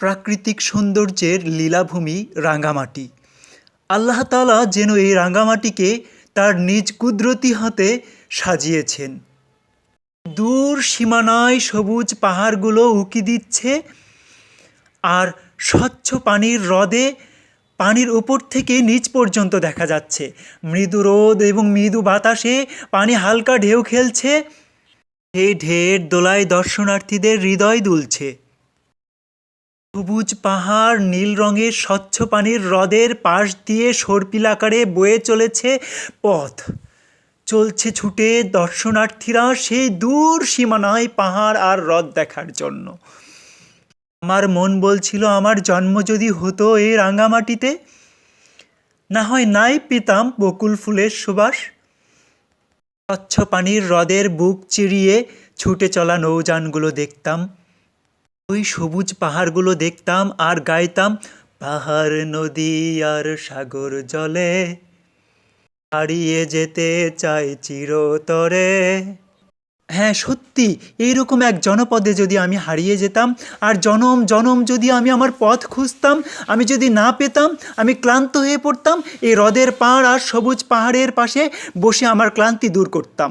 প্রাকৃতিক সৌন্দর্যের লীলাভূমি রাঙ্গামাটি। আল্লাহ তাআলা যেন এই রাঙ্গামাটিকে তার নিজ কুদরতি হাতে সাজিয়েছেন। দূর সীমানায় সবুজ পাহাড়গুলো উঁকি দিচ্ছে, আর স্বচ্ছ পানির হ্রদে পানির উপর থেকে নিচ পর্যন্ত দেখা যাচ্ছে। মৃদু রোদ এবং মৃদু বাতাসে পানি হালকা ঢেউ খেলছে। এই ঢেউয়ের দোলায় দর্শনার্থীদের হৃদয় দুলছে। সবুজ পাহাড়, নীল রঙের স্বচ্ছ পানির হ্রদের পাশ দিয়ে সর্পিল আকারে বয়ে চলেছে পথ। চলছে ছুটে দর্শনার্থীরা সেই দূর সীমানায় পাহাড় আর হ্রদ দেখার জন্য। আমার মন বলছিল, আমার জন্ম যদি হতো এই রাঙ্গামাটিতে, না হয় নাই পেতাম বকুল ফুলের সুবাস। স্বচ্ছ পানির হ্রদের বুক চিরিয়ে ছুটে চলা নৌযানগুলো দেখতাম, ওই সবুজ পাহাড়গুলো দেখতাম আর গাইতাম, পাহাড় নদী আর সাগর জলে হারিয়ে যেতে চাই চিরতরে। হ্যাঁ, সত্যি এইরকম এক জনপদে যদি আমি হারিয়ে যেতাম, আর জনম জনম যদি আমি আমার পথ খুঁজতাম, আমি যদি না পেতাম, আমি ক্লান্ত হয়ে পড়তাম, এই হ্রদের পাড় আর সবুজ পাহাড়ের পাশে বসে আমার ক্লান্তি দূর করতাম।